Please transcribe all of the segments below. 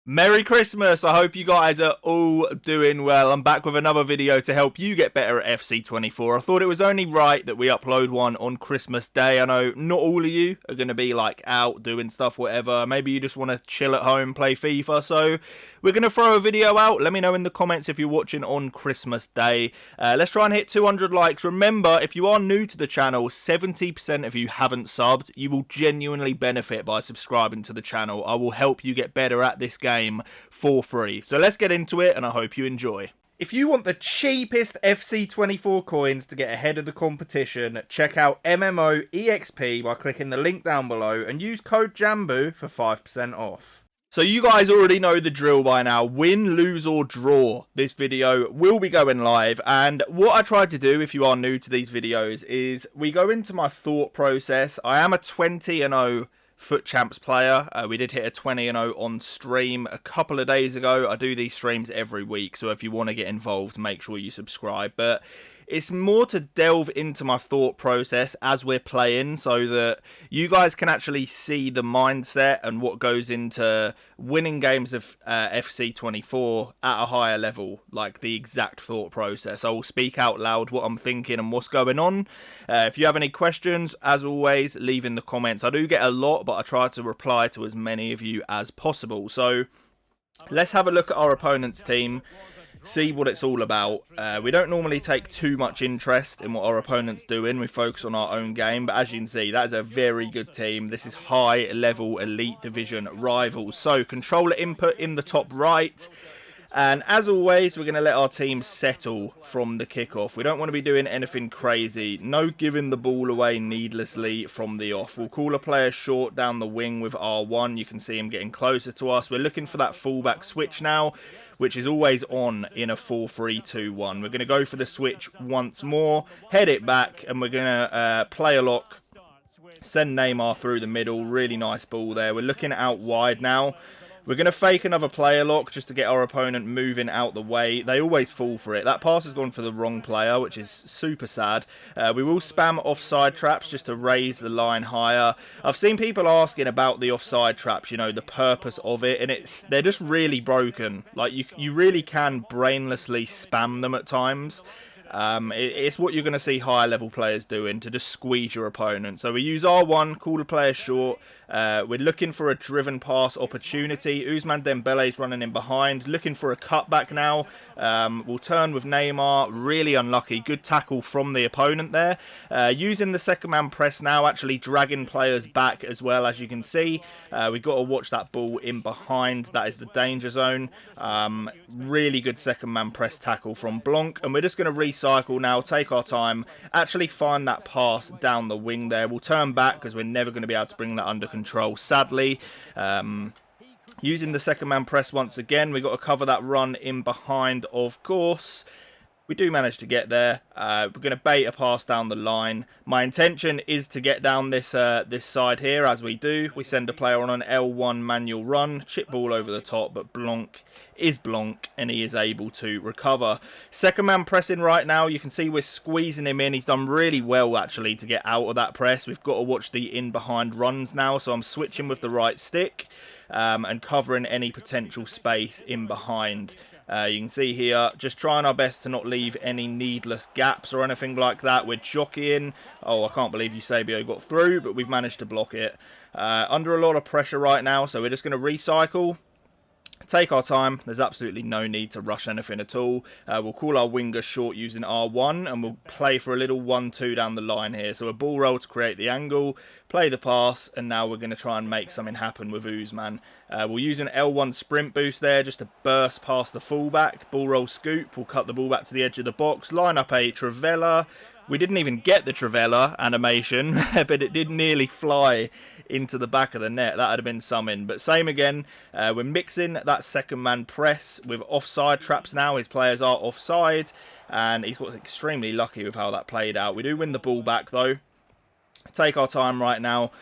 Merry Christmas! I hope you guys are all doing well. I'm back with another video to help you get better at FC24. I thought it was only right that we upload one on Christmas Day. I know not all of you are going to be like out doing stuff, whatever. Maybe you just want to chill at home, play FIFA. So we're going to throw a video out. Let me know in the comments if you're watching on Christmas Day. Let's try and hit 200 likes. Remember, if you are new to the channel, 70% of you haven't subbed. You will genuinely benefit by subscribing to the channel. I will help you get better at this game for free. So let's get into it, and I hope you enjoy. If you want the cheapest FC24 coins to get ahead of the competition, check out MMOEXP by clicking the link down below and use code JambooUK for 5% off. So you guys already know the drill by now. Win, lose or draw. This video will be going live, and what I try to do, if you are new to these videos, is we go into my thought process. I am a 20-0 Foot Champs player. We did hit a 20-0 on stream a couple of days ago. I do these streams every week, so if you want to get involved, make sure you subscribe. But it's more to delve into my thought process as we're playing, so that you guys can actually see the mindset and what goes into winning games of FC24 at a higher level, like the exact thought process. I will speak out loud what I'm thinking and what's going on. If you have any questions, as always, leave in the comments. I do get a lot, but I try to reply to as many of you as possible. So let's have a look at our opponent's team, see what it's all about. We don't normally take too much interest in what our opponent's doing. We focus on our own game, but as you can see, that is a very good team. This is high level elite division rivals. So controller input in the top right, and as always, we're going to let our team settle from the kickoff. We don't want to be doing anything crazy. No giving the ball away needlessly from the off. We'll call a player short down the wing with R1. You can see him getting closer to us. We're looking for that fullback switch now, which is always on in a 4-3-2-1. We're going to go for the switch once more, head it back, and we're going to play a lock, send Neymar through the middle. Really nice ball there. We're looking out wide now. We're going to fake another player lock just to get our opponent moving out the way. They always fall for it. That pass has gone for the wrong player, which is super sad. We will spam offside traps just to raise the line higher. I've seen people asking about the offside traps, you know, the purpose of it, and they're just really broken. Like, you really can brainlessly spam them at times. It's what you're going to see higher level players doing to just squeeze your opponent. So we use R1, call the player short. We're looking for a driven pass opportunity. Ousmane Dembele's running in behind, looking for a cutback now. We'll turn with Neymar. Really unlucky. Good tackle from the opponent there. Using the second man press now, actually dragging players back as well, as you can see. We've got to watch that ball in behind. That is the danger zone. Really good second man press tackle from Blanc, and we're just going to recycle now, take our time, actually find that pass down the wing there. We'll turn back because we're never going to be able to bring that under control, sadly. Using the second man press once again, we've got to cover that run in behind, of course. We do manage to get there. We're going to bait a pass down the line. My intention is to get down this this side here, as we do. We send a player on an L1 manual run, chip ball over the top, but Blanc is Blanc, and he is able to recover. Second man pressing right now. You can see we're squeezing him in. He's done really well, actually, to get out of that press. We've got to watch the in-behind runs now, so I'm switching with the right stick and covering any potential space in behind. You can see here, just trying our best to not leave any needless gaps or anything like that. We're jockeying. Oh, I can't believe Eusebio got through, but we've managed to block it. Under a lot of pressure right now, so we're just going to recycle. Take our time. There's absolutely no need to rush anything at all. We'll call our winger short using R1, and we'll play for a little 1-2 down the line here. So a ball roll to create the angle, play the pass, and now we're going to try and make something happen with Ousmane. We'll use an L1 sprint boost there just to burst past the fullback. Ball roll scoop. We'll cut the ball back to the edge of the box. Line up a Trivela. We didn't even get the Trivela animation, but it did nearly fly into the back of the net. That would have been something. But same again, we're mixing that second man press with offside traps now. His players are offside, and he's got extremely lucky with how that played out. We do win the ball back, though. Take our time right now.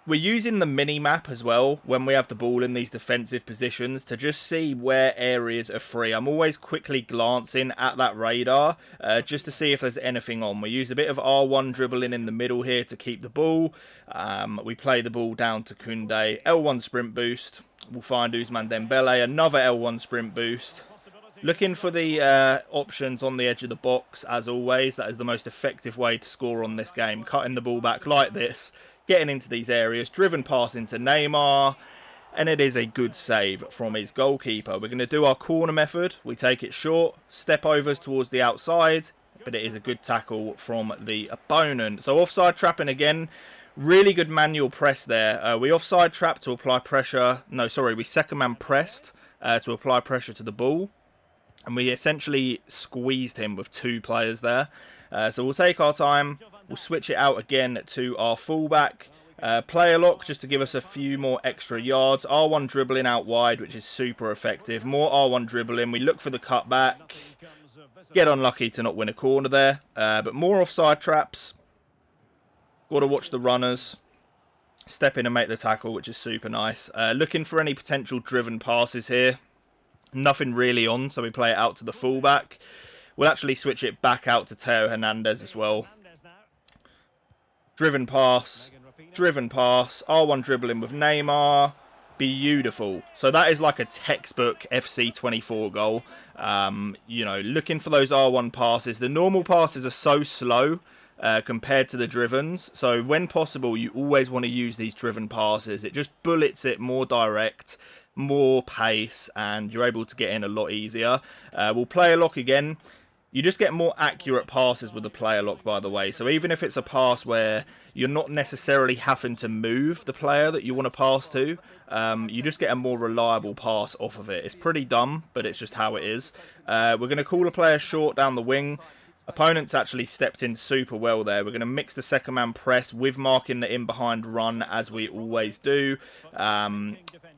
We're using the mini-map as well when we have the ball in these defensive positions to just see where areas are free. I'm always quickly glancing at that radar just to see if there's anything on. We use a bit of R1 dribbling in the middle here to keep the ball. We play the ball down to Koundé. L1 sprint boost. We'll find Ousmane Dembele. Another L1 sprint boost. Looking for the options on the edge of the box, as always. That is the most effective way to score on this game. Cutting the ball back like this. Getting into these areas, driven pass into Neymar, and it is a good save from his goalkeeper. We're going to do our corner method. We take it short, step overs towards the outside, but it is a good tackle from the opponent. So offside trapping again. Really good manual press there. We offside trap to apply pressure. No, sorry, we second man pressed to apply pressure to the ball. And we essentially squeezed him with two players there. So we'll take our time. We'll switch it out again to our fullback. Player lock just to give us a few more extra yards. R1 dribbling out wide, which is super effective. More R1 dribbling. We look for the cutback. Get unlucky to not win a corner there. But more offside traps. Got to watch the runners. Step in and make the tackle, which is super nice. Looking for any potential driven passes here. Nothing really on, so we play it out to the fullback. We'll actually switch it back out to Theo Hernandez as well. Driven pass, R1 dribbling with Neymar. Beautiful. So that is like a textbook FC24 goal. You know, looking for those R1 passes. The normal passes are so slow compared to the drivens. So when possible, you always want to use these driven passes. It just bullets it more direct, more pace, and you're able to get in a lot easier. We'll play a lock again. You just get more accurate passes with the player lock, by the way. So even if it's a pass where you're not necessarily having to move the player that you want to pass to, you just get a more reliable pass off of it. It's pretty dumb, but it's just how it is. We're going to call a player short down the wing. Opponents actually stepped in super well there. We're going to mix the second man press with marking the in behind run, as we always do.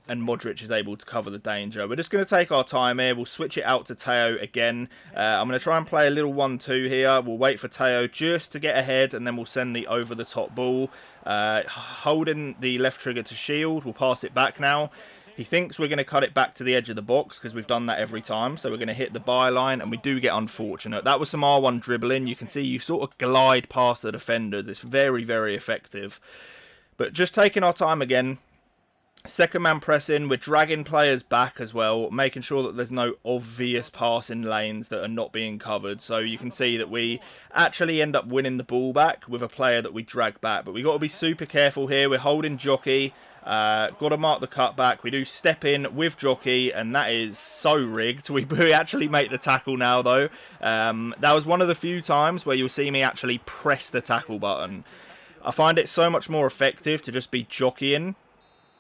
And Modric is able to cover the danger. We're just going to take our time here. We'll switch it out to Theo again. I'm going to try and play a little 1-2 here. We'll wait for Theo just to get ahead, and then we'll send the over-the-top ball. Holding the left trigger to shield. We'll pass it back now. He thinks we're going to cut it back to the edge of the box because we've done that every time. So we're going to hit the byline, and we do get unfortunate. That was some R1 dribbling. You can see you sort of glide past the defenders. It's very, very effective. But just taking our time again. Second man pressing, we're dragging players back as well, making sure that there's no obvious passing lanes that are not being covered. So you can see that we actually end up winning the ball back with a player that we drag back. But we've got to be super careful here. We're holding Jockey. Got to mark the cutback. We do step in with Jockey, and that is so rigged. We actually make the tackle now, though. That was one of the few times where you'll see me actually press the tackle button. I find it so much more effective to just be jockeying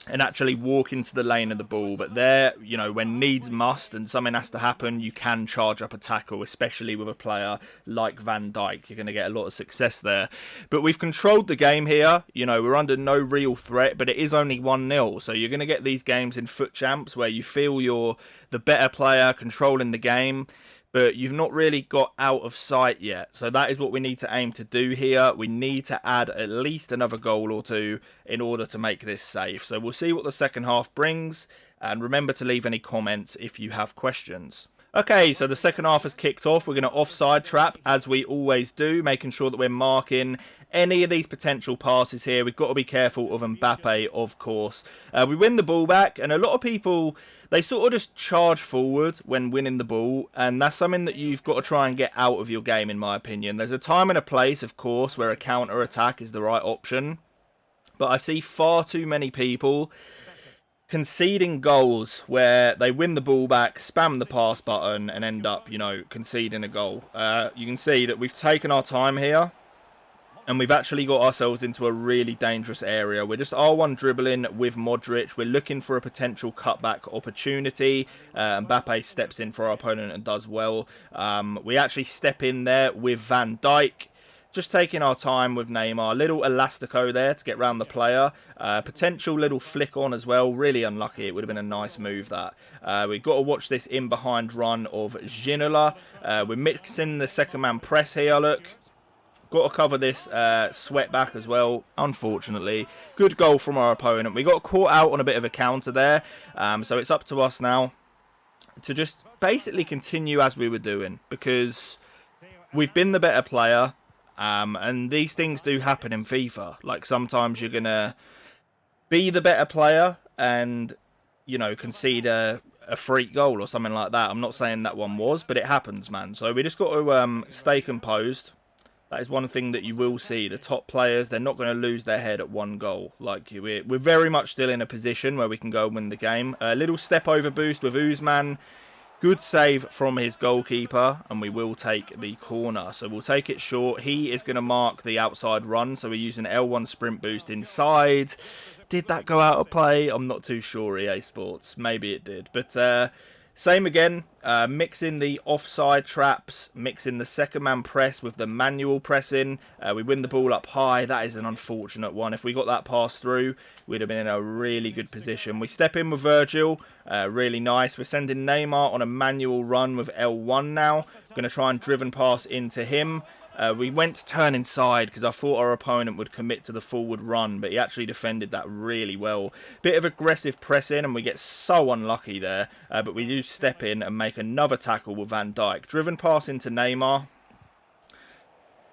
and actually walk into the lane of the ball. But there, you know, when needs must and something has to happen, you can charge up a tackle, especially with a player like Van Dijk. You're going to get a lot of success there. But we've controlled the game here. You know, we're under no real threat, but it is only 1-0. So you're going to get these games in foot champs where you feel you're the better player controlling the game, but you've not really got out of sight yet. So that is what we need to aim to do here. We need to add at least another goal or two in order to make this safe. So we'll see what the second half brings. And remember to leave any comments if you have questions. Okay, so the second half has kicked off. We're going to offside trap, as we always do, making sure that we're marking any of these potential passes here. We've got to be careful of Mbappe, of course. We win the ball back, and a lot of people, they sort of just charge forward when winning the ball, and that's something that you've got to try and get out of your game, in my opinion. There's a time and a place, of course, where a counter-attack is the right option, but I see far too many people conceding goals where they win the ball back, spam the pass button, and end up, you know, conceding a goal. You can see that we've taken our time here, and we've actually got ourselves into a really dangerous area. We're just R1 dribbling with Modric. We're looking for a potential cutback opportunity. Mbappe steps in for our opponent and does well. We actually step in there with Van Dijk. Just taking our time with Neymar. Little elastico there to get round the player. Potential little flick on as well. Really unlucky. It would have been a nice move, that. We've got to watch this in behind run of Ginola. We're mixing the second man press here, look. Got to cover this sweat back as well, unfortunately. Good goal from our opponent. We got caught out on a bit of a counter there. So it's up to us now to just basically continue as we were doing, because we've been the better player. And these things do happen in FIFA. Like, sometimes you're going to be the better player and, you know, concede a freak goal or something like that. I'm not saying that one was, but it happens, man. So we just got to stay composed. That is one thing that you will see. The top players, they're not going to lose their head at one goal. Like, we're very much still in a position where we can go and win the game. A little step over boost with Usman. Good save from his goalkeeper, and we will take the corner. So we'll take it short. He is going to mark the outside run, so we're using L1 sprint boost inside. Did that go out of play? I'm not too sure, EA Sports. Maybe it did. But same again, mixing the offside traps, mixing the second man press with the manual pressing. We win the ball up high. That is an unfortunate one. If we got that pass through, we'd have been in a really good position. We step in with Virgil, really nice. We're sending Neymar on a manual run with L1 now. Going to try and driven pass into him. We went to turn inside because I thought our opponent would commit to the forward run, but he actually defended that really well. Bit of aggressive pressing, and we get so unlucky there. But we do step in and make another tackle with Van Dijk. Driven pass into Neymar.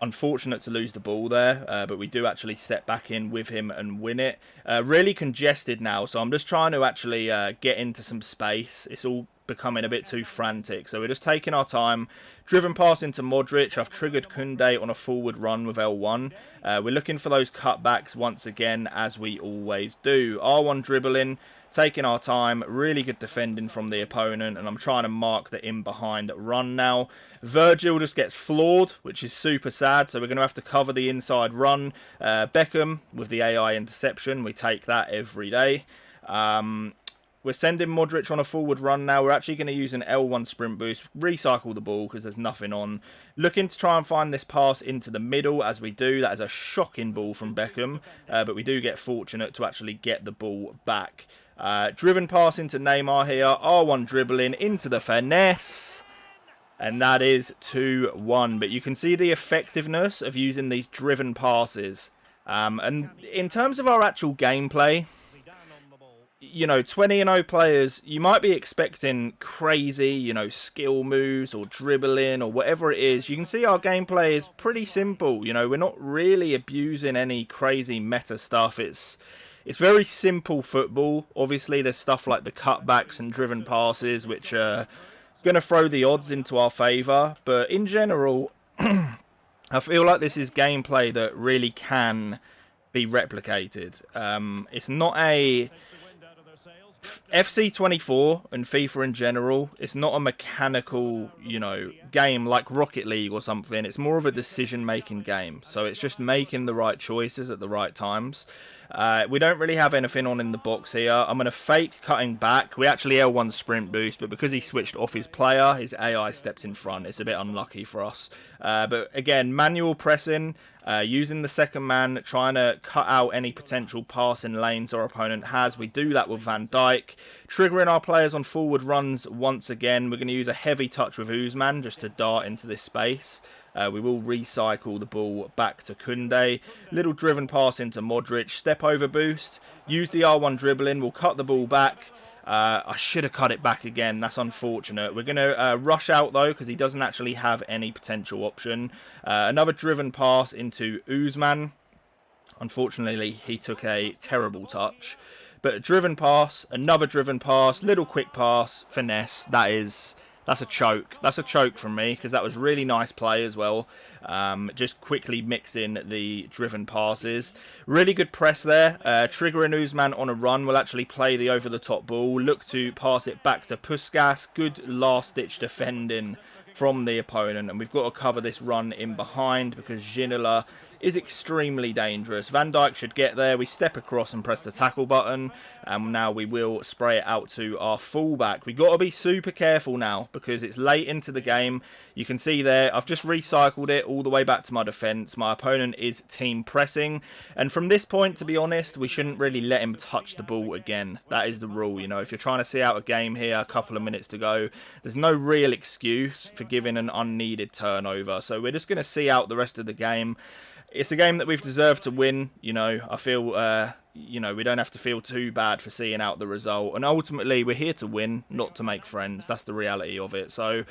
Unfortunate to lose the ball there, but we do actually step back in with him and win it. Really congested now, so I'm just trying to actually get into some space. It's all becoming a bit too frantic, so we're just taking our time. Driven pass into Modric. I've triggered Koundé on a forward run with L1. We're looking for those cutbacks once again, as we always do. R1 dribbling, taking our time. Really good defending from the opponent, and I'm trying to mark the in behind run now. Virgil just gets floored, which is super sad, so we're going to have to cover the inside run. Beckham with the AI interception. We take that every day. We're sending Modric on a forward run now. We're actually going to use an L1 sprint boost, recycle the ball because there's nothing on. Looking to try and find this pass into the middle as we do. That is a shocking ball from Beckham, but we do get fortunate to actually get the ball back. Driven pass into Neymar here. R1 dribbling into the finesse. And that is 2-1. But you can see the effectiveness of using these driven passes. And in terms of our actual gameplay, you know, 20-0 players, you might be expecting crazy, you know, skill moves or dribbling or whatever it is. You can see our gameplay is pretty simple. You know, we're not really abusing any crazy meta stuff. It's very simple football. Obviously, there's stuff like the cutbacks and driven passes, which are going to throw the odds into our favour. But in general, I feel like this is gameplay that really can be replicated. It's not a FC24 and FIFA in general, it's not a mechanical, you know, game like Rocket League or something. It's more of a decision-making game. So it's just making the right choices at the right times. We don't really have anything on in the box here. I'm going to fake cutting back. We actually L1 sprint boost, but because he switched off his player, his AI stepped in front. It's a bit unlucky for us. But again, manual pressing, using the second man, trying to cut out any potential passing lanes our opponent has. We do that with Van Dijk. Triggering our players on forward runs once again. We're going to use a heavy touch with Usman just to dart into this space. We will recycle the ball back to Koundé. Little driven pass into Modric. Step over boost. Use the R1 dribbling. We'll cut the ball back. I should have cut it back again. That's unfortunate. We're going to rush out, though, because he doesn't actually have any potential option. Another driven pass into Usman. Unfortunately, he took a terrible touch. But a driven pass, another driven pass, little quick pass, finesse. That's a choke. That's a choke from me because that was really nice play as well. Just quickly mix in the driven passes. Really good press there. Triggering Usman on a run will actually play the over-the-top ball. Look to pass it back to Puskas. Good last-ditch defending from the opponent. And we've got to cover this run in behind because Ginola is extremely dangerous. Van Dijk should get there. We step across and press the tackle button, and now we will spray it out to our fullback. We've got to be super careful now because it's late into the game. You can see there, I've just recycled it all the way back to my defence. My opponent is team pressing, and from this point, to be honest, we shouldn't really let him touch the ball again. That is the rule, you know. If you're trying to see out a game here, a couple of minutes to go, there's no real excuse for giving an unneeded turnover. So we're just going to see out the rest of the game. It's a game that we've deserved to win, you know. I feel, you know, we don't have to feel too bad for seeing out the result. And ultimately, we're here to win, not to make friends. That's the reality of it. So,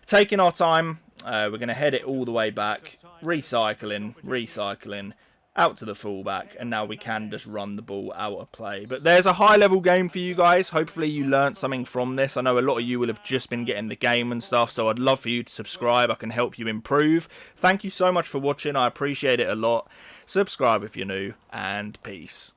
taking our time, we're going to head it all the way back, recycling, out to the fullback, and now we can just run the ball out of play. But there's a high-level game for you guys. Hopefully you learnt something from this. I know a lot of you will have just been getting the game and stuff, so I'd love for you to subscribe. I can help you improve. Thank you so much for watching. I appreciate it a lot. Subscribe if you're new, and peace.